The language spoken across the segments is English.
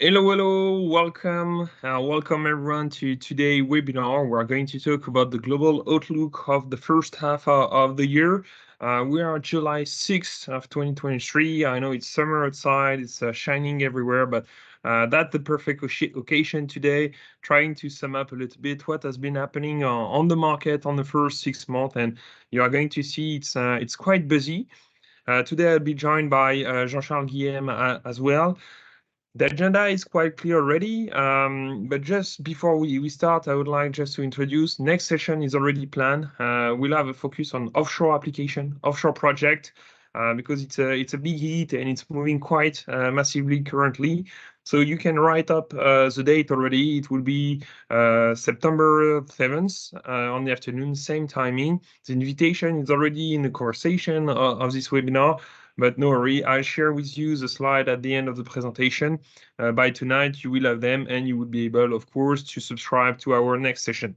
Hello, welcome everyone to today's webinar. We're going to talk about the global outlook of the first half of the year. We are July 6th of 2023. I know it's summer outside, it's shining everywhere, but that's the perfect occasion today, trying to sum up a little bit what has been happening on the market on the first 6 months, and you are going to see it's quite busy. Today I'll be joined by Jean Guilhem as well. The agenda is quite clear already, but just before we start, I would like just to introduce, next session is already planned. We'll have a focus on offshore application, offshore project, because it's a big hit and it's moving quite massively currently. So you can write up the date already. It will be September 7th on the afternoon, same timing. The invitation is already in the conversation of this webinar. But no worry, I'll share with you the slide at the end of the presentation. By tonight, you will have them and you will be able, of course, to subscribe to our next session.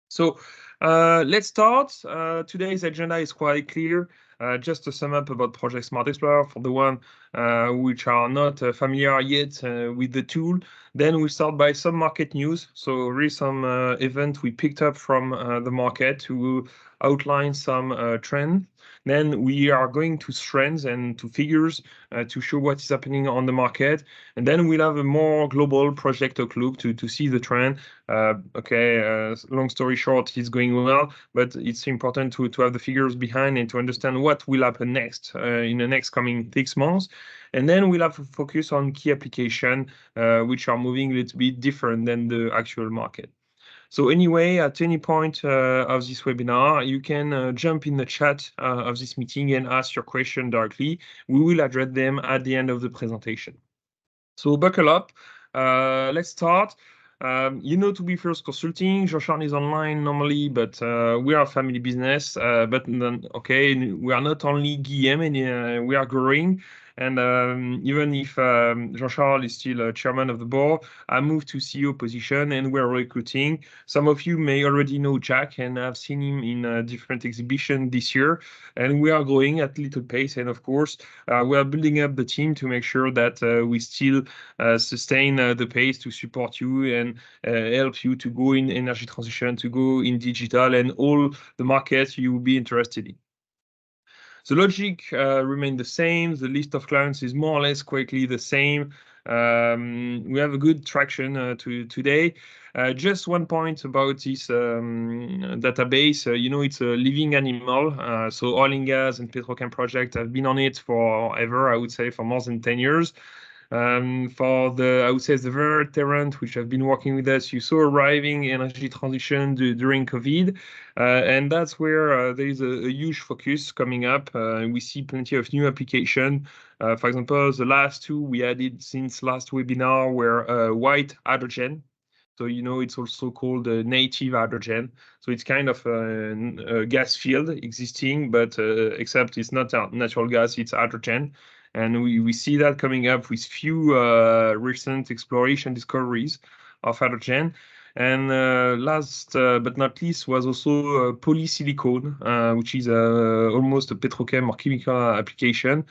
So let's start. Today's agenda is quite clear. Just to sum up about Project Smart Explorer for the one which are not familiar yet with the tool. Then we start by some market news. So really some event we picked up from the market to outline some trend. Then we are going to trends and to figures to show what is happening on the market. And then we'll have a more global project outlook to see the trend. Long story short, it's going well, but it's important to have the figures behind and to understand what will happen next in the next coming 6 months. And then we'll have to focus on key application, which are moving a little bit different than the actual market. So anyway, at any point of this webinar, you can jump in the chat of this meeting and ask your question directly. We will address them at the end of the presentation. So buckle up. Let's start. To be first consulting, Jean is online normally, but we are a family business. But we are not only Guilhem, and we are growing. And even if Jean-Charles is still chairman of the board, I moved to CEO position and we're recruiting. Some of you may already know Jack, and I've seen him in different exhibitions this year. And we are growing at a little pace. And of course, we are building up the team to make sure that we still sustain the pace to support you and help you to go in energy transition, to go in digital and all the markets you will be interested in. The logic remains the same. The list of clients is more or less quickly the same. We have a good traction today. Just one point about this database. It's a living animal. So oil and gas and petrochem project have been on it forever, I would say, for more than 10 years. For the veterans which have been working with us, you saw arriving energy transition during COVID, and that's where there is a huge focus coming up. We see plenty of new application. For example, the last two we added since last webinar were white hydrogen. So, it's also called native hydrogen. So it's kind of a gas field existing, but except it's not natural gas, it's hydrogen. And we see that coming up with few recent exploration discoveries of hydrogen. And last but not least was also polysilicon, which is almost a petrochem or chemical application,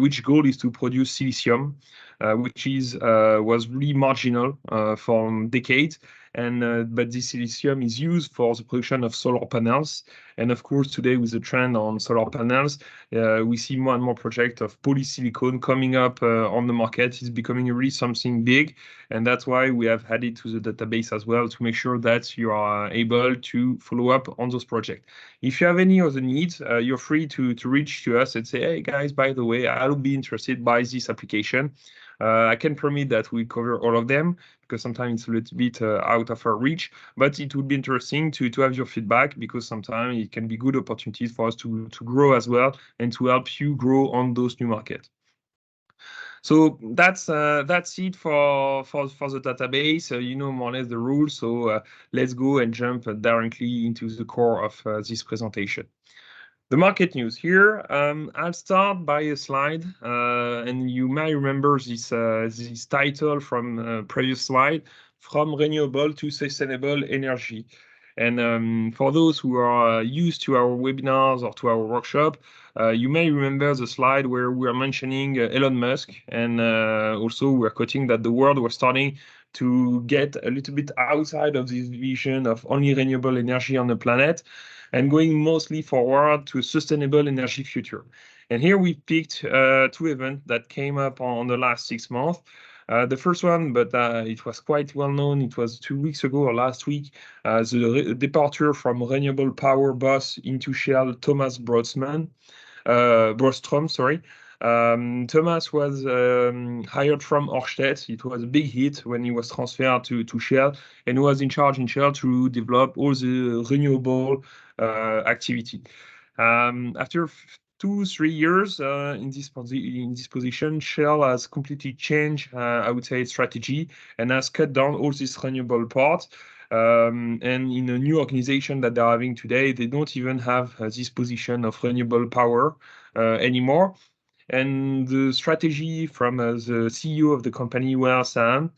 which goal is to produce silicium, which was really marginal for decades. But this silicium is used for the production of solar panels. And of course, today with the trend on solar panels, we see more and more projects of polysilicon coming up on the market. It's becoming really something big. And that's why we have added to the database as well to make sure that you are able to follow up on those projects. If you have any other needs, you're free to reach to us and say, hey, guys, by the way, I'll be interested by this application. I can promise that we cover all of them because sometimes it's a little bit out of our reach, but it would be interesting to have your feedback because sometimes it can be good opportunities for us to grow as well and to help you grow on those new markets. So that's it for the database. More or less the rules. So let's go and jump directly into the core of this presentation. The market news here. I'll start by a slide, and you may remember this title from previous slide, From Renewable to Sustainable Energy. And for those who are used to our webinars or to our workshop, you may remember the slide where we are mentioning Elon Musk, and also we're quoting that the world was starting to get a little bit outside of this vision of only renewable energy on the planet and going mostly forward to a sustainable energy future. And here we picked two events that came up on the last 6 months. The first one, but it was quite well known, it was 2 weeks ago or last week, the departure from renewable power boss into Shell, Thomas Brostrom, sorry. Thomas was hired from Ørsted. It was a big hit when he was transferred to Shell, and he was in charge in Shell to develop all the renewable activity. After 2-3 years in this position, Shell has completely changed, I would say, its strategy and has cut down all this renewable part. And in a new organization that they're having today, they don't even have this position of renewable power anymore. And the strategy from the CEO of the company, Sam,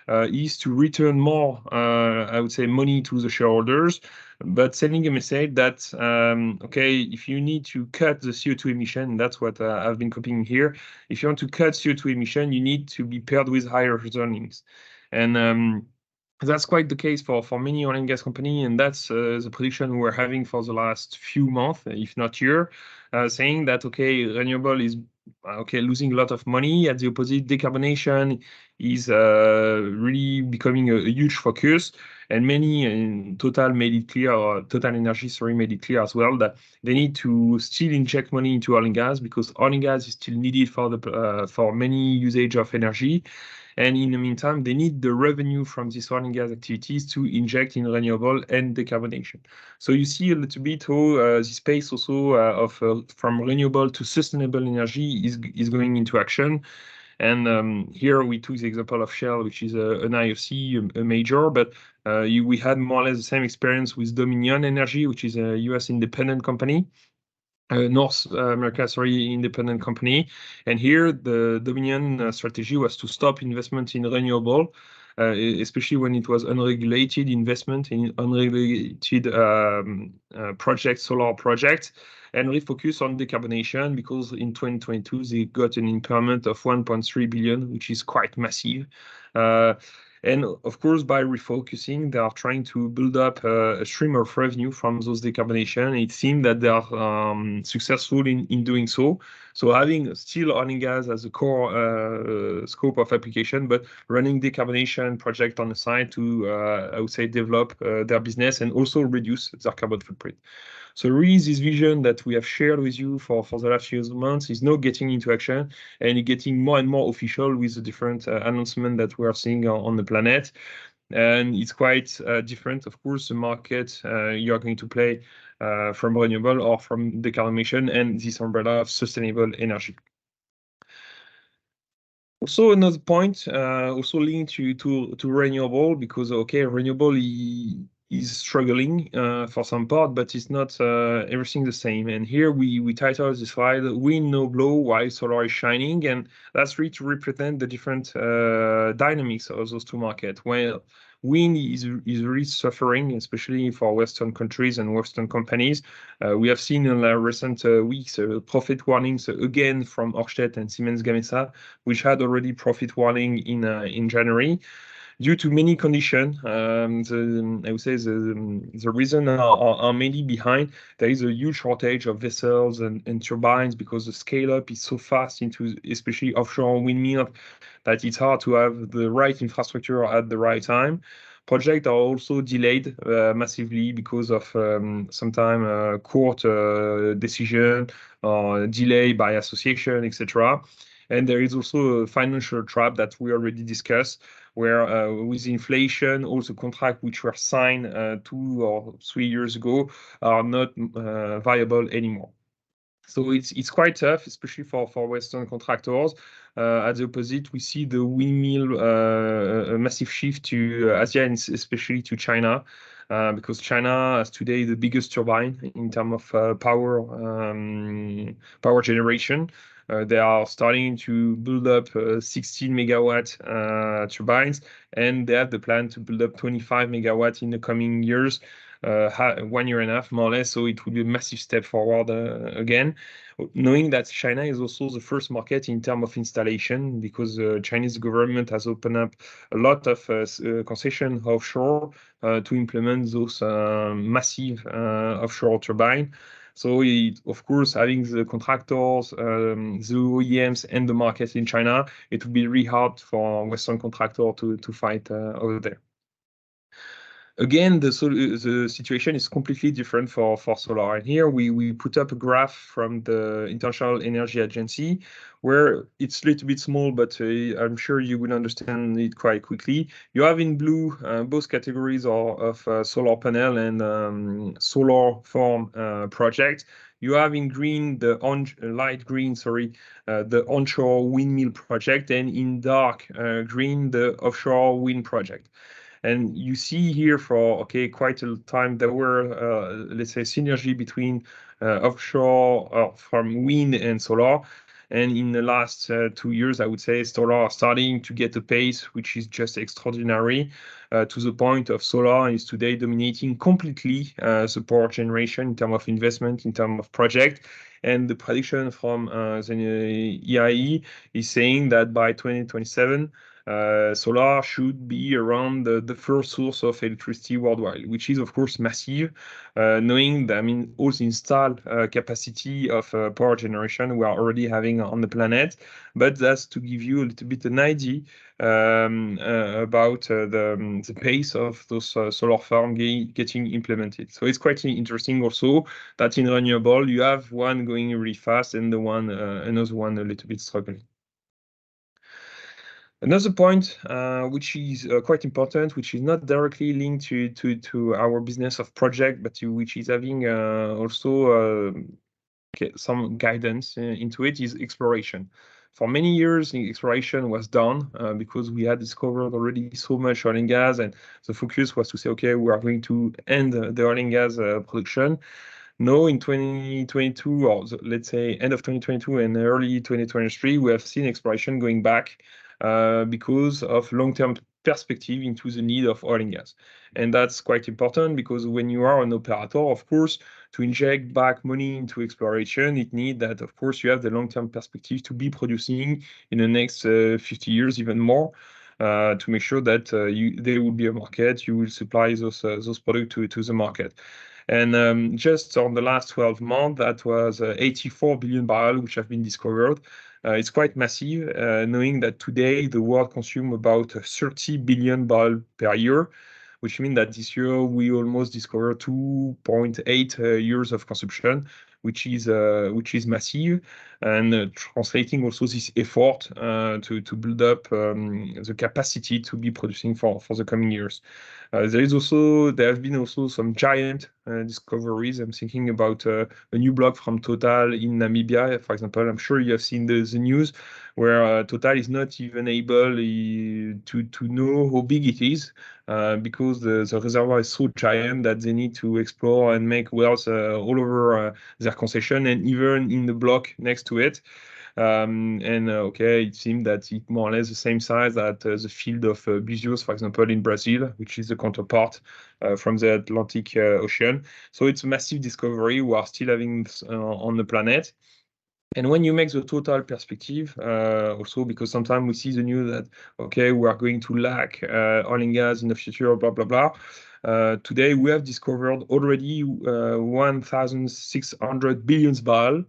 is to return more, I would say, money to the shareholders, but sending a message that, okay, if you need to cut the CO2 emission, that's what I've been copying here. If you want to cut CO2 emission, you need to be paired with higher earnings. And that's quite the case for many oil and gas companies, and that's the prediction we're having for the last few months, if not year, saying that, okay, renewable is losing a lot of money. At the opposite, decarbonation is really becoming a huge focus. And many in Total made it clear, or Total Energy, sorry, made it clear as well that they need to still inject money into oil and gas because oil and gas is still needed for many usage of energy. And in the meantime, they need the revenue from these oil and gas activities to inject in renewable and decarbonation. So you see a little bit how the space also from renewable to sustainable energy is going into action. And here we took the example of Shell, which is an IOC, a major, but we had more or less the same experience with Dominion Energy, which is a US independent company. North America, sorry, independent company. And here the Dominion strategy was to stop investment in renewable, especially when it was unregulated investment in unregulated projects, solar projects, and refocus on decarbonation because in 2022 they got an impairment of 1.3 billion, which is quite massive. And of course, by refocusing, they are trying to build up a stream of revenue from those decarbonation. It seems that they are successful in doing so. So having still oil and gas as a core scope of application, but running decarbonation project on the side to, I would say, develop their business and also reduce their carbon footprint. So really this vision that we have shared with you for the last few months is now getting into action and getting more and more official with the different announcements that we are seeing on the planet. And it's quite different, of course, the market you are going to play from renewable or from decarbonation and this umbrella of sustainable energy. Also, another point, also linked to renewable, because okay, renewable is struggling for some part, but it's not everything the same. And here we titled this slide "Wind No Blow While Solar is Shining," and that's really to represent the different dynamics of those two markets. Well, wind is really suffering, especially for Western countries and Western companies. We have seen in the recent weeks profit warnings again from Ørsted and Siemens Gamesa, which had already profit warning in January. Due to many conditions, I would say the reason are mainly behind. There is a huge shortage of vessels and turbines because the scale up is so fast into especially offshore windmill that it's hard to have the right infrastructure at the right time. Projects are also delayed massively because of sometimes court decision or delay by association, etc. And there is also a financial trap that we already discussed, where with inflation, also contracts which were signed 2 or 3 years ago are not viable anymore. So it's quite tough, especially for Western contractors. At the opposite, we see the windmill a massive shift to Asia and especially to China, because China has today the biggest turbine in terms of power generation. They are starting to build up 16 megawatt turbines, and they have the plan to build up 25 megawatts in the coming years. 1 year and a half, more or less. So it would be a massive step forward again, knowing that China is also the first market in terms of installation, because the Chinese government has opened up a lot of concession offshore to implement those massive offshore turbine. So of course, having the contractors, the OEMs, and the market in China, it would be really hard for Western contractor to fight over there. Again, the situation is completely different for solar. And here we put up a graph from the International Energy Agency, where it's a little bit small, but I'm sure you will understand it quite quickly. You have in blue both categories of solar panel and solar farm project. You have in green the light green, the onshore windmill project, and in dark green the offshore wind project. And you see here for quite a time there were let's say synergy between offshore from wind and solar. And in the last 2 years, I would say solar are starting to get a pace which is just extraordinary, to the point of solar is today dominating completely the power generation in terms of investment, in terms of project. And the prediction from the EIE is saying that by 2027, solar should be around the first source of electricity worldwide, which is of course massive, knowing that all the installed capacity of power generation we are already having on the planet. But that's to give you a little bit an idea about the pace of those solar farms getting implemented. So it's quite interesting also that in renewable you have one going really fast and another one a little bit struggling. Another point, which is quite important, which is not directly linked to our business of project, but which is having also some guidance into it, is exploration. For many years, the exploration was done because we had discovered already so much oil and gas, and the focus was to say, okay, we are going to end the oil and gas production. No, in 2022, or let's say end of 2022 and early 2023, we have seen exploration going back because of long-term perspective into the need of oil and gas. And that's quite important because when you are an operator, of course, to inject back money into exploration, it needs that, of course, you have the long-term perspective to be producing in the next 50 years, even more. To make sure that there will be a market, you will supply those products to the market. And just on the last 12 months, that was 84 billion barrels which have been discovered. It's quite massive, knowing that today the world consumes about 30 billion barrels per year, which means that this year we almost discovered 2.8 years of consumption, which is massive, and translating also this effort to build up the capacity to be producing for the coming years. There have been also some giant discoveries. I'm thinking about a new block from Total in Namibia, for example. I'm sure you have seen the news where Total is not even able to know how big it is because the reservoir is so giant that they need to explore and make wells all over their concession and even in the block next to it. It seemed that it's more or less the same size that the field of Búzios, for example, in Brazil, which is the counterpart from the Atlantic Ocean. So it's a massive discovery we are still having on the planet. And when you make the total perspective, also because sometimes we see the news that, okay, we are going to lack oil and gas in the future, blah, blah, blah. Today, we have discovered already 1,600 billion barrels.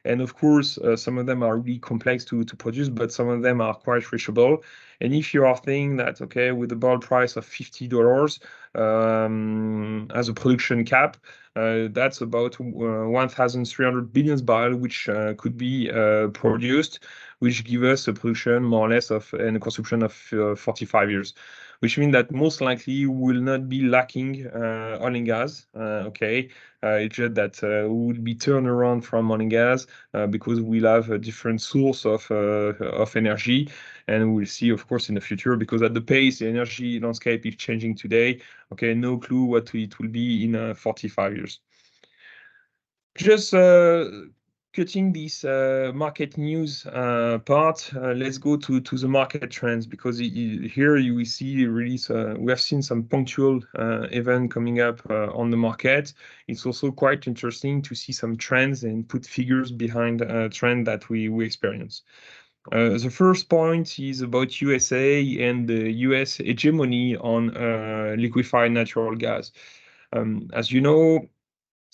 And of course, some of them are really complex to produce, but some of them are quite reachable. And if you are thinking that, okay, with the barrel price of $50 as a production cap, that's about 1,300 billion barrels, which could be produced, which give us a production more or less and a consumption of 45 years, which means that most likely will not be lacking oil and gas. It's just that we will be turned around from oil and gas because we'll have a different source of energy, and we'll see, of course, in the future, because at the pace the energy landscape is changing today, no clue what it will be in 45 years. Just cutting this market news part, let's go to the market trends, because here you will see really we have seen some punctual event coming up on the market. It's also quite interesting to see some trends and put figures behind a trend that we experience. The first point is about USA and the US hegemony on liquefied natural gas. As you know,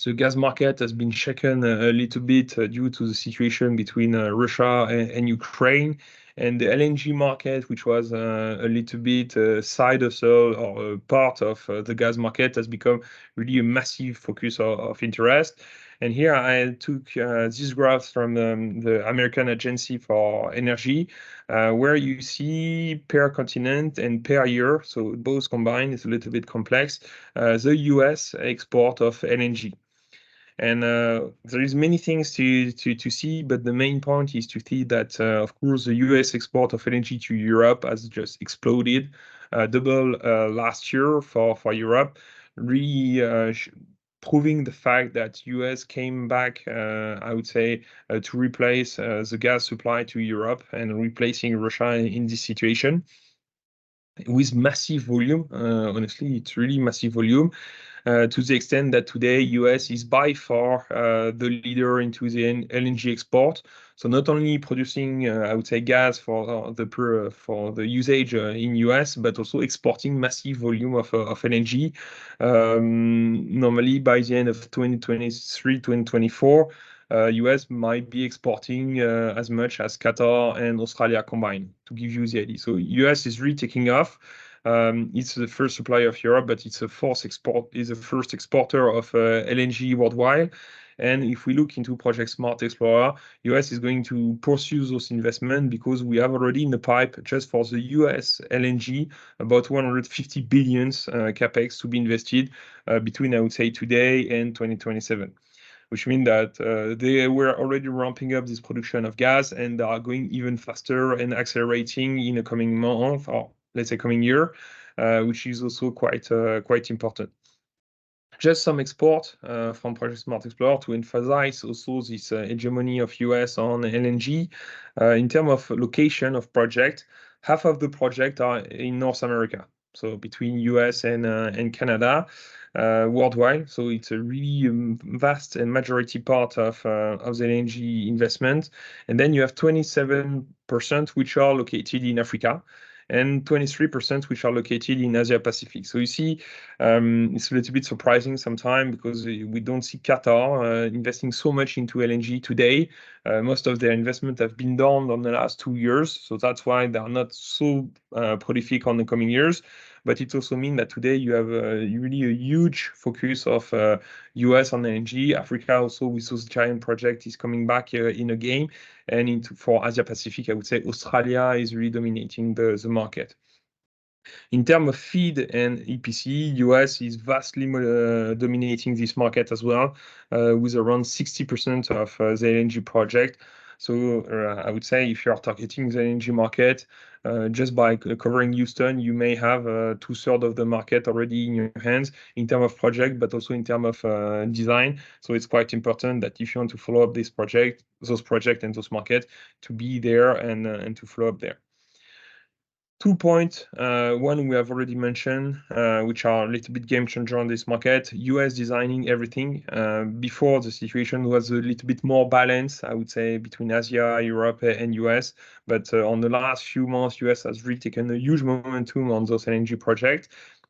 the gas market has been shaken a little bit due to the situation between Russia and Ukraine. And the LNG market, which was a little bit side hustle or part of the gas market, has become really a massive focus of interest. And here I took these graphs from the American Agency for Energy, where you see per continent and per year, so both combined, it's a little bit complex, the US export of LNG. And there is many things to see, but the main point is to see that, of course, the US export of LNG to Europe has just exploded, double last year for Europe, really proving the fact that US came back, I would say, to replace the gas supply to Europe and replacing Russia in this situation with massive volume. Honestly, it's really massive volume. To the extent that today US is by far the leader into the LNG export. So not only producing, I would say, gas for the usage in US, but also exporting massive volume of LNG. Normally, by the end of 2023, 2024, US might be exporting as much as Qatar and Australia combined, to give you the idea. So US is really taking off. It's the first supplier of Europe, but it's the first exporter of LNG worldwide. And if we look into Project Smart Explorer, US is going to pursue those investments because we have already in the pipe, just for the US LNG, about 150 billions capex to be invested between, I would say, today and 2027. Which means that they were already ramping up this production of gas and are going even faster and accelerating in the coming month, or let's say coming year, which is also quite important. Just some export from Project Smart Explorer to emphasize also this hegemony of US on LNG. In terms of location of project, half of the project are in North America, so between US and Canada. Worldwide, so it's a really vast and majority part of the LNG investment. And then you have 27% which are located in Africa, and 23% which are located in Asia Pacific. So you see, it's a little bit surprising sometimes because we don't see Qatar investing so much into LNG today. Most of their investment have been done on the last 2 years, so that's why they are not so prolific on the coming years. But it also means that today you have really a huge focus of US on LNG. Africa also with those giant project is coming back in a game. And for Asia Pacific, I would say Australia is really dominating the market. In terms of feed and EPC, US is vastly dominating this market as well, with around 60% of the LNG project. So I would say if you are targeting the LNG market, just by covering Houston, you may have 2/3 of the market already in your hands in terms of project, but also in terms of design. So it's quite important that if you want to follow up those projects and those markets, to be there and to follow up there. 2 points. One we have already mentioned, which are a little bit game changer on this market. US designing everything. Before, the situation was a little bit more balanced, I would say, between Asia, Europe, and US. But on the last few months, US has really taken a huge momentum on those LNG projects.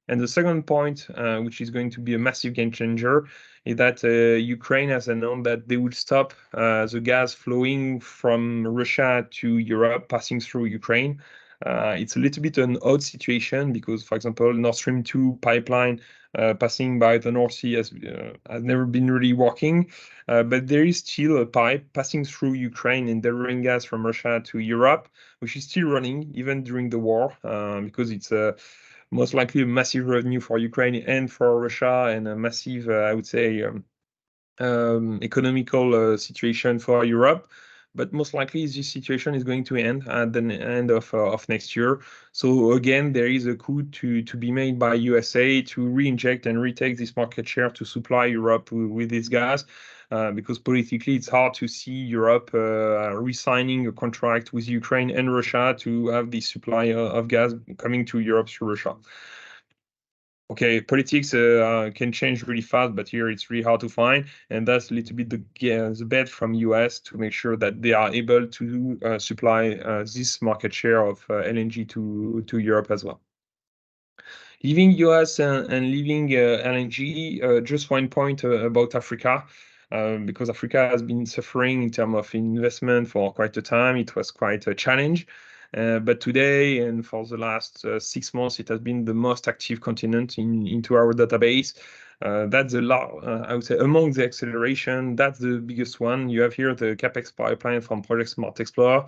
And the second point, which is going to be a massive game changer, is that Ukraine has announced that they will stop the gas flowing from Russia to Europe, passing through Ukraine. It's a little bit an odd situation because, for example, Nord Stream 2 pipeline passing by the North Sea has never been really working. But there is still a pipe passing through Ukraine and delivering gas from Russia to Europe, which is still running even during the war, because it's most likely a massive revenue for Ukraine and for Russia, and a massive, I would say, economical situation for Europe. but most likely this situation is going to end at the end of next year. So again, there is a coup to be made by USA to re-inject and retake this market share to supply Europe with this gas. Because politically it's hard to see Europe re-signing a contract with Ukraine and Russia to have the supply of gas coming to Europe through Russia. Okay, politics can change really fast, but here it's really hard to find, and that's a little bit the bet from US to make sure that they are able to supply this market share of LNG to Europe as well. Leaving US and leaving LNG, just one point about Africa, because Africa has been suffering in terms of investment for quite a time. It was quite a challenge. But today and for the last 6 months, it has been the most active continent into our database. That's a lot, I would say, among the acceleration, that's the biggest one. You have here the CapEx pipeline from Project Smart Explorer.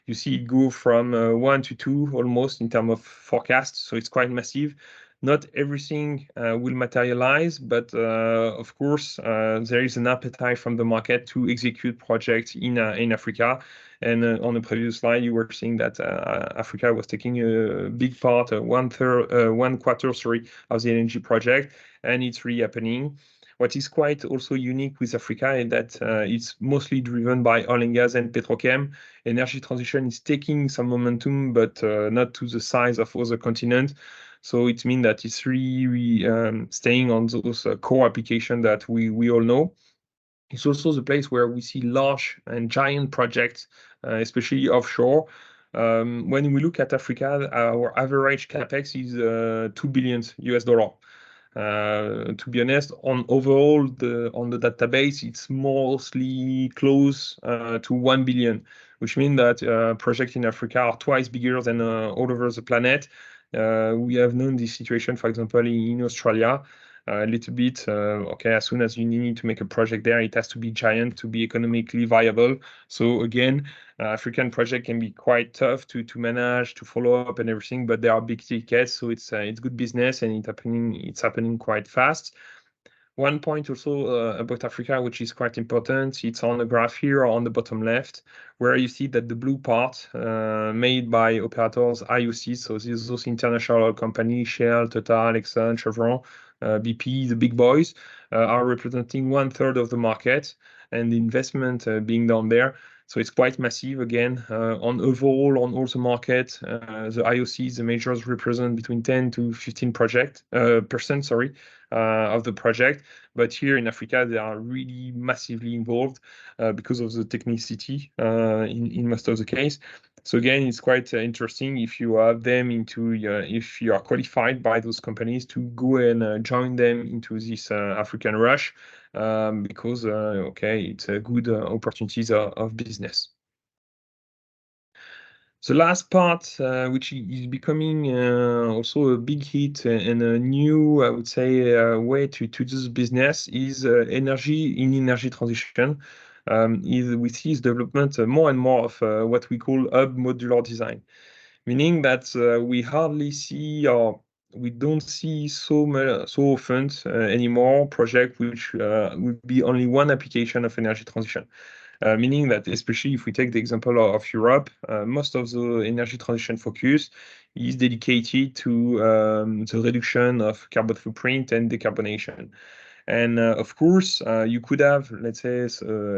You see it go from 1 to 2 almost in terms of forecast, so it's quite massive. Not everything will materialize, but of course, there is an appetite from the market to execute projects in Africa. And on the previous slide, you were seeing that Africa was taking a big part, one quarter, sorry, of the LNG project, and it's really happening. What is quite also unique with Africa is that it's mostly driven by oil and gas and petrochem. Energy transition is taking some momentum, but not to the size of other continents. So it means that it's really staying on those core applications that we all know. It's also the place where we see large and giant projects, especially offshore. When we look at Africa, our average capex is $2 billion US. To be honest, on the database, it's mostly close to 1 billion, which means that projects in Africa are twice bigger than all over the planet. We have known this situation, for example, in Australia. A little bit, okay, as soon as you need to make a project there, it has to be giant to be economically viable. So again, African project can be quite tough to manage, to follow up and everything, but they are big tickets, so it's good business and it's happening quite fast. One point also about Africa, which is quite important, it's on the graph here on the bottom left, where you see that the blue part made by operators, IOCs, so those international companies, Shell, Total, Exxon, Chevron, BP, the big boys, are representing 1/3 of the market, and the investment being done there. So it's quite massive again. On overall, on all the market, the IOCs, the majors represent between 10 to 15% of the project. But here in Africa, they are really massively involved because of the technicity in most of the case. So again, it's quite interesting if you have them if you are qualified by those companies to go and join them into this African rush, because okay, it's a good opportunities of business. The last part, which is becoming also a big hit and a new, I would say, way to do this business is energy transition. We see this development more and more of what we call hub modular design, meaning that we hardly see or we don't see so often anymore project which would be only one application of energy transition. Meaning that, especially if we take the example of Europe, most of the energy transition focus is dedicated to the reduction of carbon footprint and decarbonation. And of course, you could have, let's say,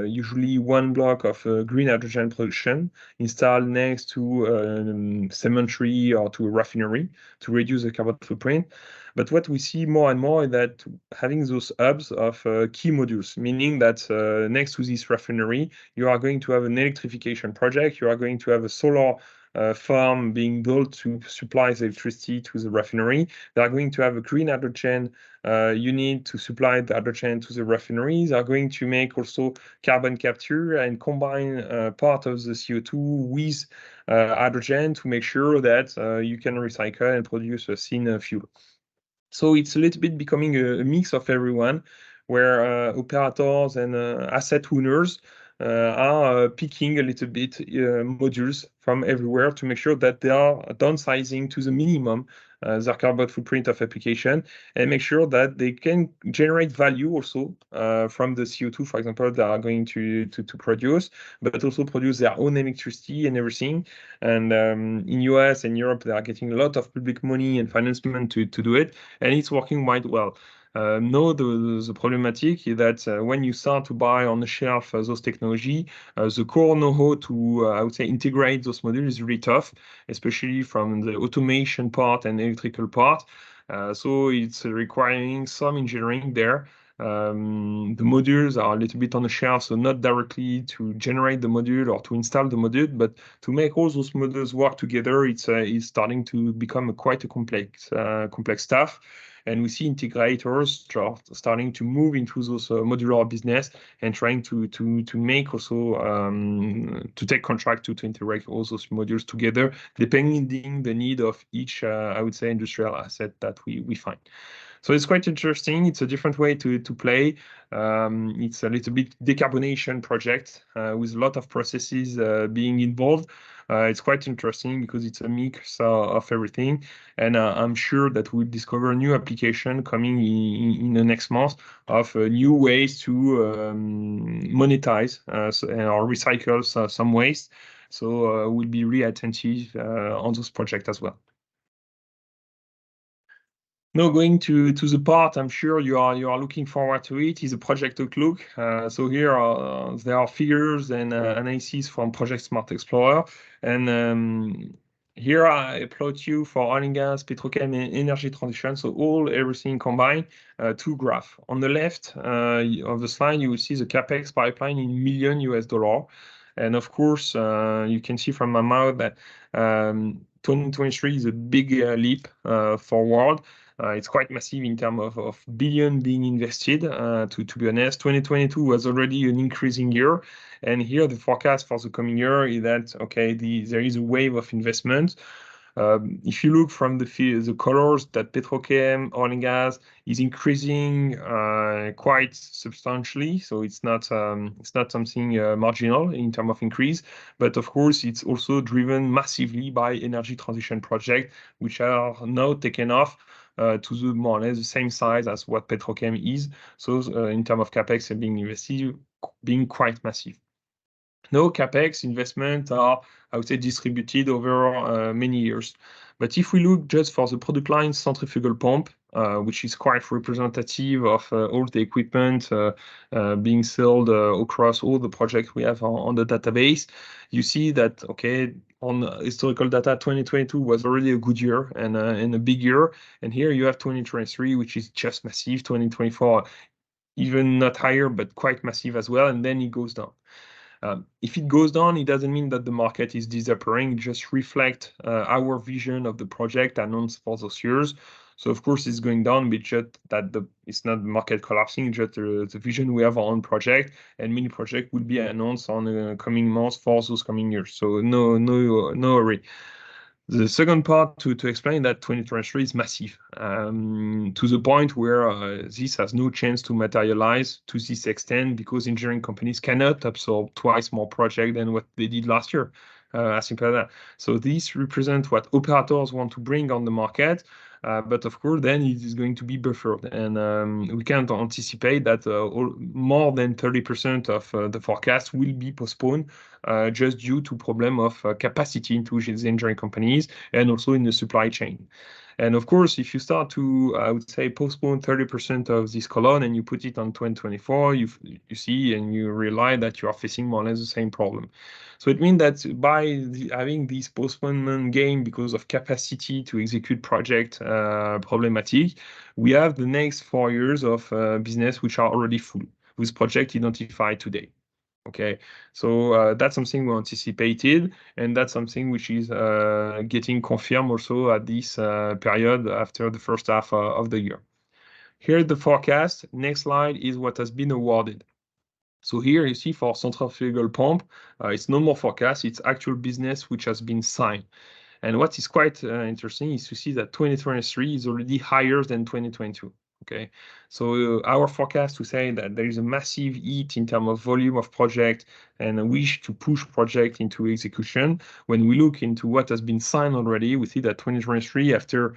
usually one block of green hydrogen production installed next to cemetery or to a refinery to reduce the carbon footprint. But what we see more and more is that having those hubs of key modules, meaning that next to this refinery, you are going to have an electrification project, you are going to have a solar farm being built to supply the electricity to the refinery. They are going to have a green hydrogen unit to supply the hydrogen to the refineries. They are going to make also carbon capture and combine part of the CO2 with hydrogen to make sure that you can recycle and produce a clean fuel. So it's a little bit becoming a mix of everyone, where operators and asset owners are picking a little bit modules from everywhere to make sure that they are downsizing to the minimum their carbon footprint of application, and make sure that they can generate value also from the CO2, for example, they are going to produce, but also produce their own electricity and everything. And in US and Europe, they are getting a lot of public money and financement to do it, and it's working quite well. No, the problematic is that when you start to buy on the shelf those technology, the core know-how to, I would say, integrate those modules is really tough, especially from the automation part and electrical part. So it's requiring some engineering there. The modules are a little bit on the shelf, so not directly to generate the module or to install the module, but to make all those modules work together, it's starting to become quite a complex stuff. And we see integrators starting to move into those modular business and trying to make also to take contract to integrate all those modules together, depending the need of each, I would say, industrial asset that we find. So it's quite interesting. It's a different way to play. It's a little bit decarbonation project with a lot of processes being involved. It's quite interesting because it's a mix of everything. And I'm sure that we'll discover new application coming in the next month of new ways to monetize or recycle some waste. So we'll be really attentive on those projects as well. Now going to the part I'm sure you are looking forward to it is a project outlook. So here there are figures and analyses from Project Smart Explorer, and here I plot you for oil and gas, petrochem, and energy transition. So everything combined, two graphs. On the left of the slide, you will see the capex pipeline in million US dollar, and of course you can see from my mouth that 2023 is a big leap forward. It's quite massive in terms of billion being invested. To be honest, 2022 was already an increasing year, and here the forecast for the coming year is that okay, there is a wave of investment. If you look from the colors, that petrochem, oil and gas is increasing quite substantially. So it's not something marginal in terms of increase, but of course it's also driven massively by energy transition projects, which are now taken off to the more or less the same size as what petrochem is. So in terms of capex and being invested, being quite massive. No capex investment are, I would say, distributed over many years. But if we look just for the product line centrifugal pump, which is quite representative of all the equipment being sold across all the projects we have on the database, you see that, okay, on historical data, 2022 was already a good year and a big year. And here you have 2023, which is just massive, 2024, even not higher, but quite massive as well. And then it goes down. If it goes down, it doesn't mean that the market is disappearing. It just reflects our vision of the project announced for those years. So of course it's going down, but just that it's not the market collapsing, just the vision we have on project, and many projects will be announced on the coming months for those coming years. So no worry. The second part to explain that 2023 is massive to the point where this has no chance to materialize to this extent because engineering companies cannot absorb twice more projects than what they did last year. As simple as that. So this represents what operators want to bring on the market, but of course then it is going to be buffered, and we can't anticipate that more than 30% of the forecast will be postponed just due to problem of capacity into the engineering companies and also in the supply chain. And of course, if you start to, I would say, postpone 30% of this column and you put it on 2024, you see and you realize that you are facing more or less the same problem. So it means that by having this postponement game because of capacity to execute project problematic, we have the next 4 years of business which are already full with project identified today. Okay, so that's something we anticipated, and that's something which is getting confirmed also at this period after the first half of the year. Here's the forecast. Next slide is what has been awarded. So here you see for centrifugal pump, it's no more forecast, it's actual business which has been signed. And what is quite interesting is to see that 2023 is already higher than 2022. Okay, so our forecast to say that there is a massive heat in terms of volume of project and a wish to push project into execution. When we look into what has been signed already, we see that 2023, after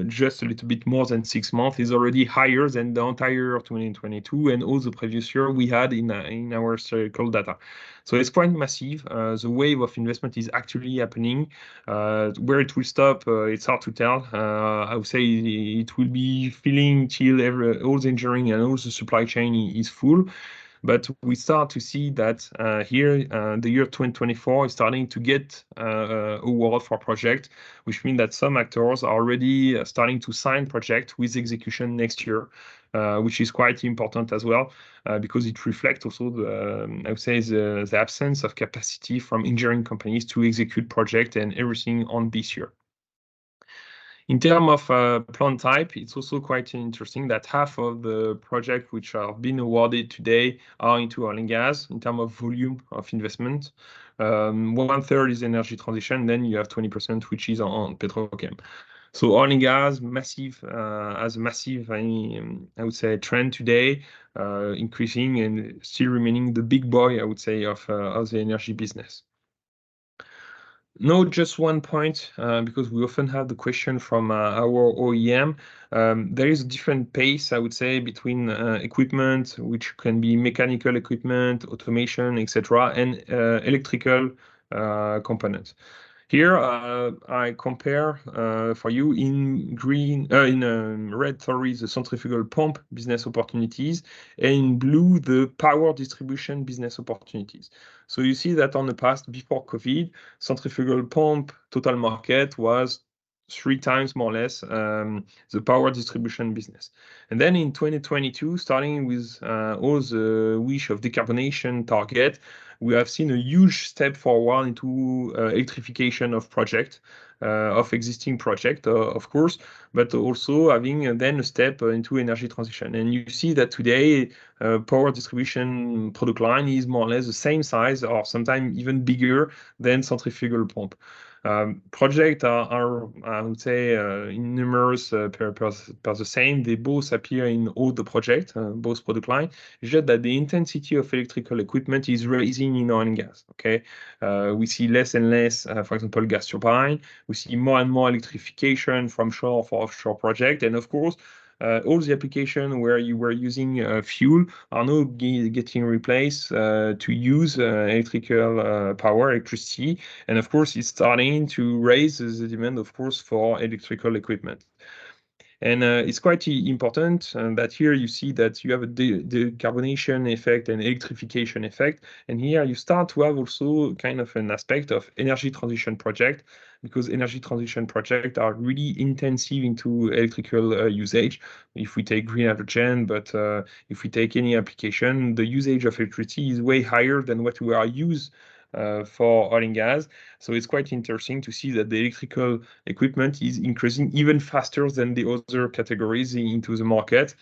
just a little bit more than 6 months, is already higher than the entire 2022 and all the previous year we had in our historical data. So it's quite massive. The wave of investment is actually happening. Where it will stop, it's hard to tell. I would say it will be filling till all the engineering and all the supply chain is full. But we start to see that here, the year 2024 is starting to get award for project, which means that some actors are already starting to sign project with execution next year, which is quite important as well, because it reflects also I would say the absence of capacity from engineering companies to execute project and everything on this year. In terms of plant type, it's also quite interesting that half of the projects which have been awarded today are into oil and gas in terms of volume of investment. 1/3 is energy transition, then you have 20% which is on petrochem. So oil and gas, massive, has a massive, I would say, trend today, increasing and still remaining the big boy, I would say, of the energy business. No, just one point, because we often have the question from our OEM. There is a different pace, I would say, between equipment, which can be mechanical equipment, automation, etc., and electrical components. Here, I compare for you in red, sorry, the centrifugal pump business opportunities, and in blue, the power distribution business opportunities. So you see that on the past, before COVID, centrifugal pump total market was 3 times more or less the power distribution business. And then in 2022, starting with all the wish of decarbonation target, we have seen a huge step forward into electrification of project, of existing project, of course, but also having then a step into energy transition. And you see that today, power distribution product line is more or less the same size or sometimes even bigger than centrifugal pump. Projects are, I would say, in numerous per the same. They both appear in all the projects, both product line. It's just that the intensity of electrical equipment is rising in oil and gas. Okay, we see less and less, for example, gas turbine. We see more and more electrification from shore for offshore project, and of course, all the application where you were using fuel are now getting replaced to use electrical power, electricity, and of course, it's starting to raise the demand, of course, for electrical equipment. And it's quite important that here you see that you have a decarbonation effect and electrification effect. And here you start to have also kind of an aspect of energy transition project, because energy transition projects are really intensive into electrical usage. If we take green hydrogen, but if we take any application, the usage of electricity is way higher than what we are used for oil and gas. So it's quite interesting to see that the electrical equipment is increasing even faster than the other categories into the market.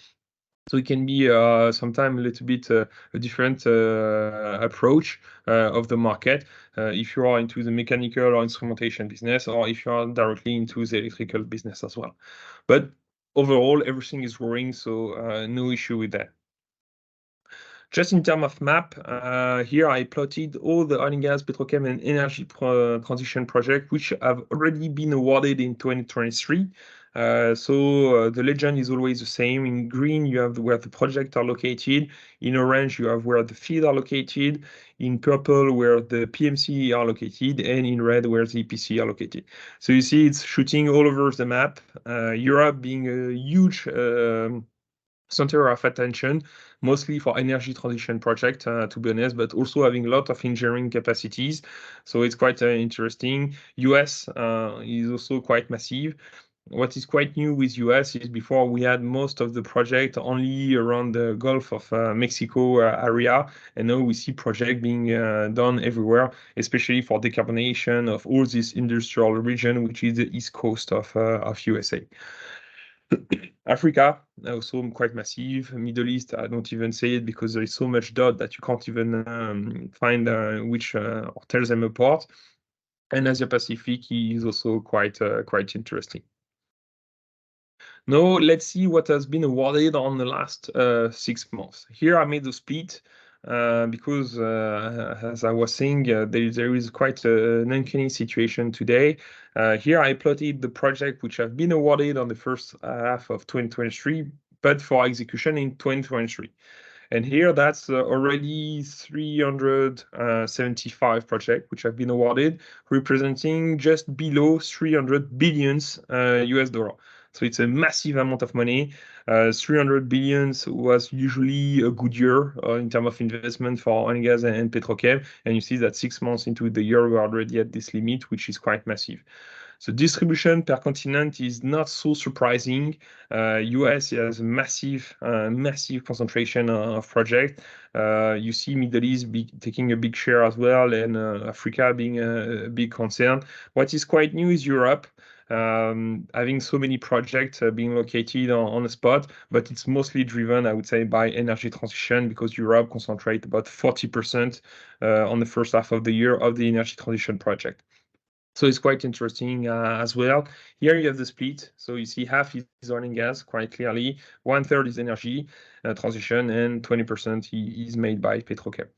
So it can be sometimes a little bit a different approach of the market if you are into the mechanical or instrumentation business, or if you are directly into the electrical business as well. But overall, everything is growing, so no issue with that. Just in terms of map, here I plotted all the oil and gas, petrochem, and energy transition projects which have already been awarded in 2023. So the legend is always the same. In green, you have where the projects are located. In orange, you have where the fields are located. In purple, where the PMC are located. And in red, where the EPC are located. So you see it's shooting all over the map. Europe being a huge center of attention, mostly for energy transition project, to be honest, but also having a lot of engineering capacities. So it's quite interesting. US is also quite massive. What is quite new with US is before we had most of the project only around the Gulf of Mexico area, and now we see project being done everywhere, especially for decarbonation of all this industrial region, which is the east coast of USA. Africa, also quite massive. Middle East, I don't even say it because there is so much dot that you can't even find which or tell them apart. And Asia Pacific is also quite interesting. Now, let's see what has been awarded on the last 6 months. Here I made the split because, as I was saying, there is quite an uncanny situation today. Here I plotted the project which have been awarded on the first half of 2023, but for execution in 2023. And here that's already 375 projects which have been awarded, representing just below 300 billions US dollar. So it's a massive amount of money. 300 billions was usually a good year in terms of investment for oil and gas and petrochem. And you see that 6 months into the year, we're already at this limit, which is quite massive. The distribution per continent is not so surprising. US has a massive concentration of projects. You see Middle East taking a big share as well, and Africa being a big concern. What is quite new is Europe. Having so many projects being located on the spot, but it's mostly driven, I would say, by energy transition because Europe concentrates about 40% on the first half of the year of the energy transition project. So it's quite interesting as well. Here you have the split. So you see half is oil and gas, quite clearly. 1/3 is energy transition, and 20% is made by petrochem.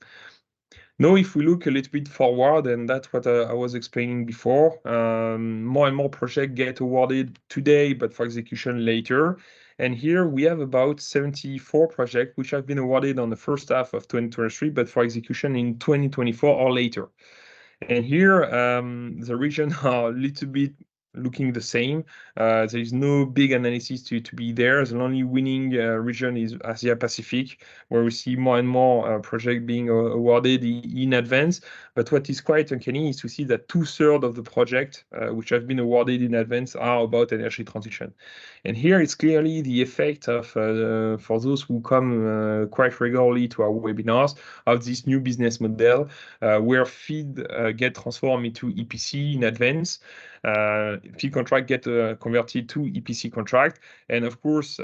Now, if we look a little bit forward, and that's what I was explaining before, more and more projects get awarded today, but for execution later. And here we have about 74 projects which have been awarded on the first half of 2023, but for execution in 2024 or later. And here, the regions are a little bit looking the same. There is no big analysis to be there. The only winning region is Asia Pacific, where we see more and more projects being awarded in advance. But what is quite uncanny is to see that 2/3 of the projects which have been awarded in advance are about energy transition. And here it's clearly the effect of, for those who come quite regularly to our webinars, of this new business model where FEED get transformed into EPC in advance. FEED contract get converted to EPC contract. And of course,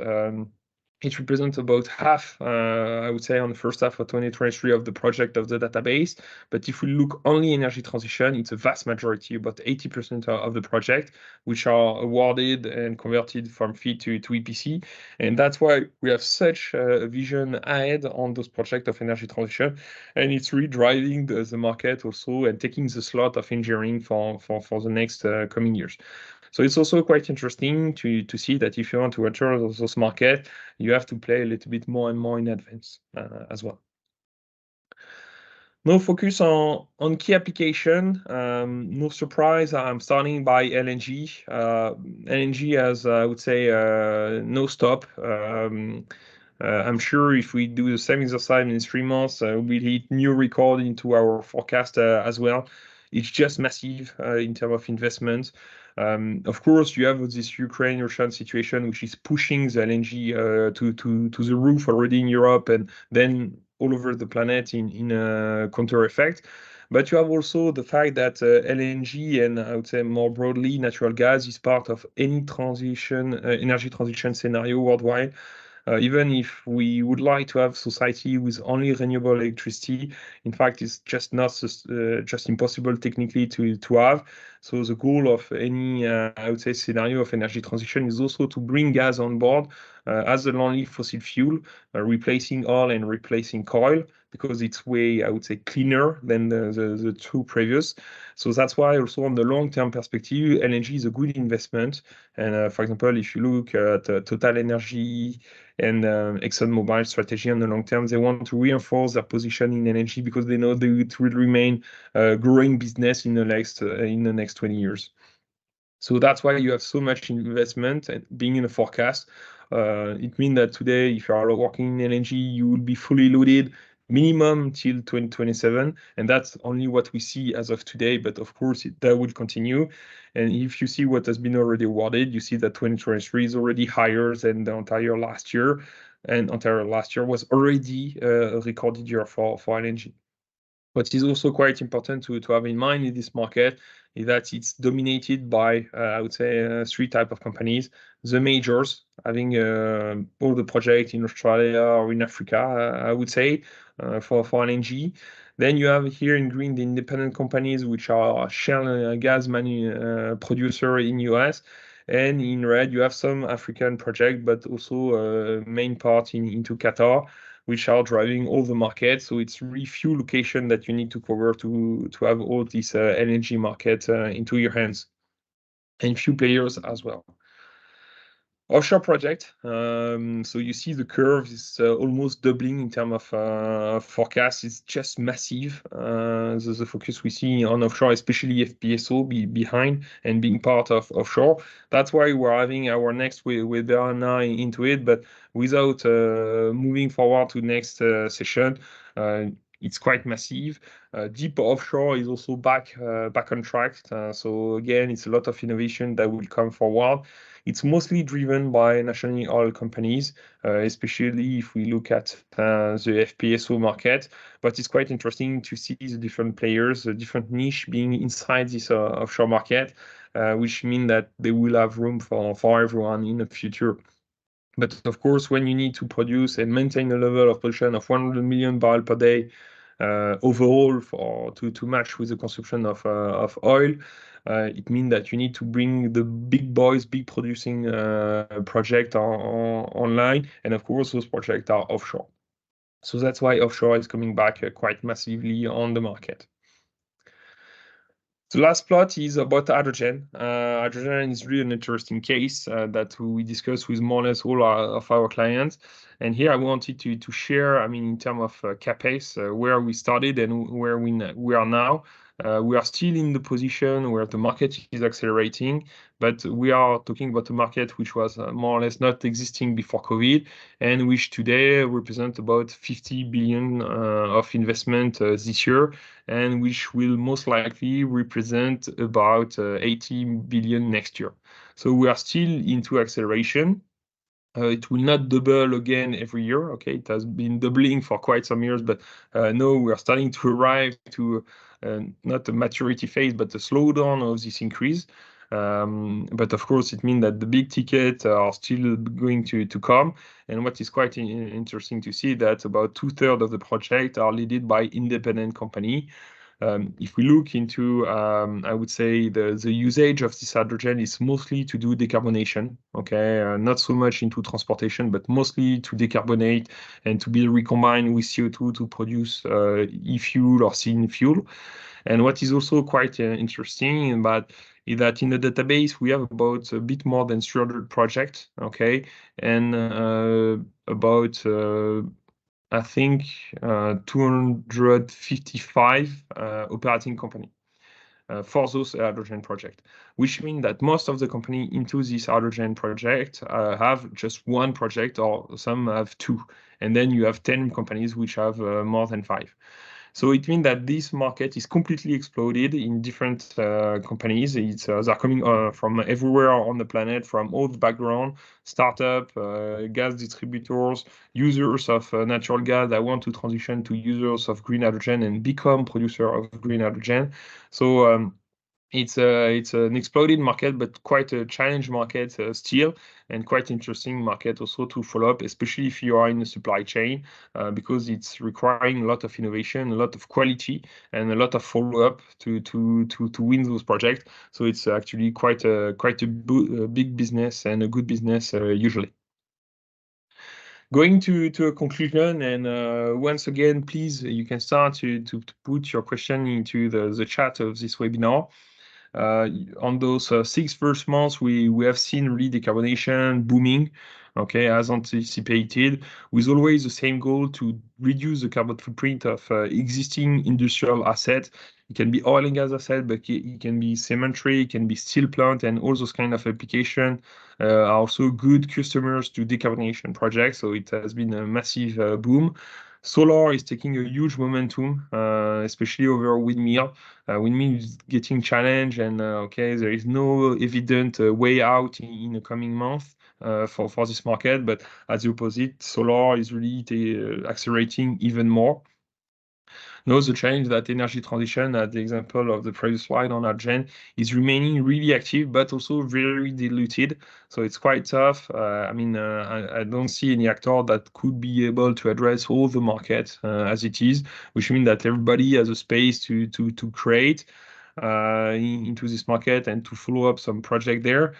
it represents about half, I would say, on the first half of 2023 of the project of the database. But if we look only energy transition, it's a vast majority, about 80% of the project, which are awarded and converted from FEED to EPC. And that's why we have such a vision ahead on those projects of energy transition. And it's really driving the market also and taking the slot of engineering for the next coming years. So it's also quite interesting to see that if you want to enter those markets, you have to play a little bit more and more in advance as well. Now focus on key application. No surprise, I'm starting by LNG. LNG has, I would say, no stop. I'm sure if we do the same exercise in 3 months, we'll hit new record into our forecast as well. It's just massive in terms of investment. Of course, you have this Ukraine-Russian situation, which is pushing the LNG to the roof already in Europe and then all over the planet in a counter effect. But you have also the fact that LNG and I would say more broadly natural gas is part of any transition, energy transition scenario worldwide. Even if we would like to have society with only renewable electricity, in fact, it's just not just impossible technically to have. So the goal of any, I would say, scenario of energy transition is also to bring gas on board as the only fossil fuel, replacing oil and replacing coal, because it's way, I would say, cleaner than the two previous. So that's why also on the long-term perspective, LNG is a good investment. And for example, if you look at Total Energy and ExxonMobil strategy on the long term, they want to reinforce their position in energy because they know that it will remain a growing business in the next 20 years. So that's why you have so much investment and being in a forecast. It means that today, if you are working in LNG, you will be fully loaded minimum till 2027, and that's only what we see as of today. But of course, that will continue. And if you see what has been already awarded, you see that 2023 is already higher than the entire last year, and entire last year was already a recorded year for LNG. What is also quite important to have in mind in this market is that it's dominated by, I would say, 3 types of companies. The majors, having all the projects in Australia or in Africa, I would say, for LNG. Then you have here in green the independent companies, which are shale gas producer in US. And in red, you have some African project, but also a main part into Qatar, which are driving all the market. So it's really few locations that you need to cover to have all this energy market into your hands, and few players as well. Offshore project. So you see the curve is almost doubling in terms of forecast. It's just massive. The focus we see on offshore, especially FPSO, behind and being part of offshore. That's why we're having our next webinar now into it. But without moving forward to next session, it's quite massive. Deep offshore is also back on track. So again, it's a lot of innovation that will come forward. It's mostly driven by national oil companies, especially if we look at the FPSO market. But it's quite interesting to see the different players, the different niche being inside this offshore market, which means that they will have room for everyone in the future. But of course, when you need to produce and maintain a level of production of 100 million barrels per day overall to match with the consumption of oil, it means that you need to bring the big boys, big producing project online, and of course those projects are offshore. So that's why offshore is coming back quite massively on the market. The last plot is about hydrogen. Hydrogen is really an interesting case that we discuss with more or less all of our clients. And here I wanted to share, in terms of CapEx, where we started and where we are now. We are still in the position where the market is accelerating, but we are talking about a market which was more or less not existing before COVID, and which today represent about 50 billion of investment this year, and which will most likely represent about 80 billion next year. So we are still into acceleration. It will not double again every year. Okay, it has been doubling for quite some years, but now we are starting to arrive to not a maturity phase, but a slowdown of this increase. But of course, it means that the big tickets are still going to come. And what is quite interesting to see that about 2/3 of the project are led by independent company. If we look into, I would say the usage of this hydrogen is mostly to do decarbonation, okay? Not so much into transportation, but mostly to decarbonate and to be recombined with CO2 to produce e-fuel or clean fuel. And what is also quite interesting is that in the database, we have about a bit more than 300 projects, okay? And about I think 255 operating company for those hydrogen project, which means that most of the company into this hydrogen project have just one project, or some have two, and then you have 10 companies which have more than 5. So it means that this market is completely exploded in different companies. They're coming from everywhere on the planet, from all the background, startup, gas distributors, users of natural gas that want to transition to users of green hydrogen and become producer of green hydrogen. So it's an exploded market, but quite a challenge market still, and quite interesting market also to follow up, especially if you are in the supply chain, because it's requiring a lot of innovation, a lot of quality, and a lot of follow up to win those projects. So it's actually quite a big business and a good business usually. Going to a conclusion, and once again, please, you can start to put your question into the chat of this webinar. On those 6 first months, we have seen really decarbonation booming, okay, as anticipated, with always the same goal to reduce the carbon footprint of existing industrial assets. It can be oil and gas asset, but it can be cemetery, it can be steel plant, and all those kind of application are also good customers to decarbonation projects. So it has been a massive boom. Solar is taking a huge momentum, especially over windmill. Windmill is getting challenged, and okay, there is no evident way out in the coming month for this market. But as the opposite, solar is really accelerating even more. Now, the challenge that energy transition, at the example of the previous slide on hydrogen, is remaining really active, but also very diluted. So it's quite tough. I don't see any actor that could be able to address all the market as it is, which means that everybody has a space to create into this market and to follow up some project there.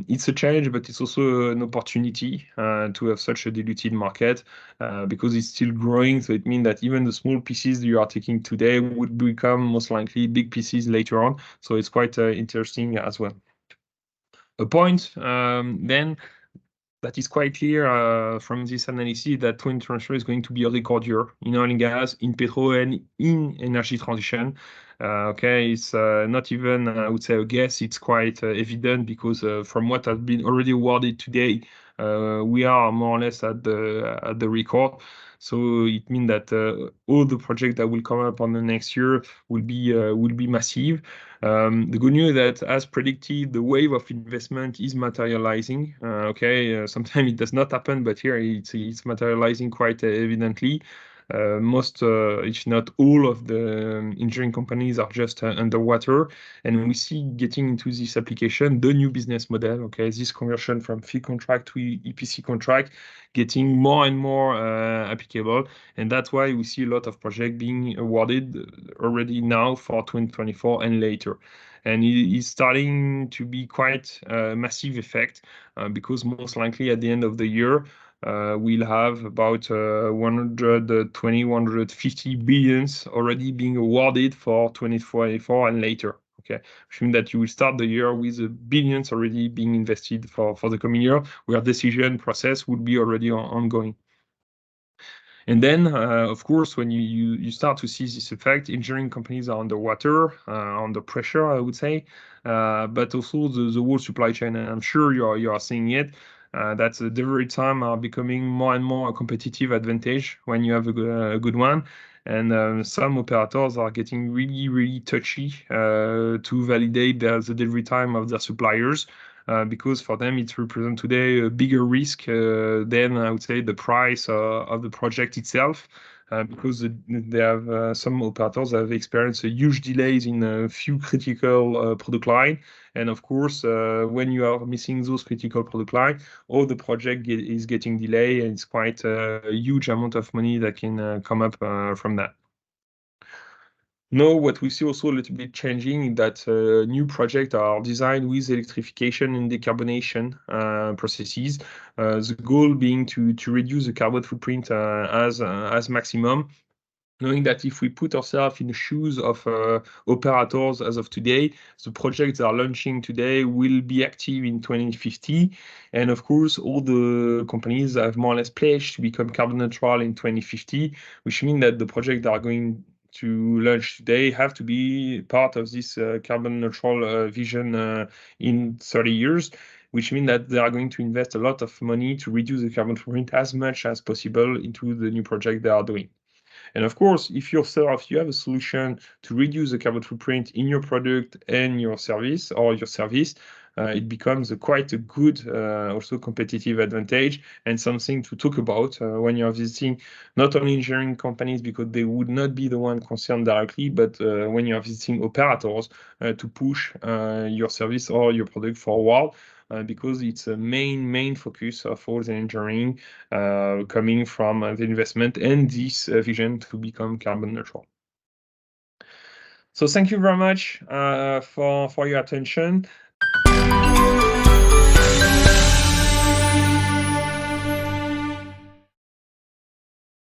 It's a change, but it's also an opportunity to have such a diluted market because it's still growing. So it means that even the small pieces you are taking today would become most likely big pieces later on. So it's quite interesting as well. A point then that is quite clear from this analysis that 2023 is going to be a record year in oil and gas, in petro, and in energy transition. Okay, it's not even, I would say, a guess. It's quite evident because from what has been already awarded today, we are more or less at the record. So it means that all the projects that will come up on the next year will be massive. The good news is that, as predicted, the wave of investment is materializing. Sometimes it does not happen, but here it's materializing quite evidently. Most, if not all, of the engineering companies are just underwater, and we see getting into this application the new business model. Okay, this conversion from fee contract to EPC contract getting more and more applicable, and that's why we see a lot of projects being awarded already now for 2024 and later. And it is starting to be quite a massive effect because most likely at the end of the year, we'll have about 120, 150 billions already being awarded for 2024 and later. Okay, which means that you will start the year with billions already being invested for the coming year, where decision process would be already ongoing. And then, of course, when you start to see this effect, engineering companies are underwater, under pressure, I would say, but also the whole supply chain. And I'm sure you are seeing it. That's the delivery time are becoming more and more a competitive advantage when you have a good one. And some operators are getting really, really touchy to validate the delivery time of their suppliers. Because for them it represents today a bigger risk than, I would say, the price of the project itself. Because they have some operators have experienced a huge delays in a few critical product line, and of course, when you are missing those critical product line, all the project is getting delayed, and it's quite a huge amount of money that can come up from that. No, what we see also a little bit changing that new projects are designed with electrification and decarbonation processes. The goal being to reduce the carbon footprint as maximum, knowing that if we put ourselves in the shoes of operators as of today, the projects that are launching today will be active in 2050. And of course, all the companies have more or less pledged to become carbon neutral in 2050, which means that the projects that are going to launch today have to be part of this carbon neutral vision in 30 years, which means that they are going to invest a lot of money to reduce the carbon footprint as much as possible into the new project they are doing. And of course, if yourself, you have a solution to reduce the carbon footprint in your product and your service, it becomes quite a good, also competitive advantage and something to talk about when you're visiting not only engineering companies, because they would not be the one concerned directly, but when you're visiting operators to push your service or your product forward. Because it's a main focus of all the engineering coming from the investment and this vision to become carbon neutral. So thank you very much for your attention.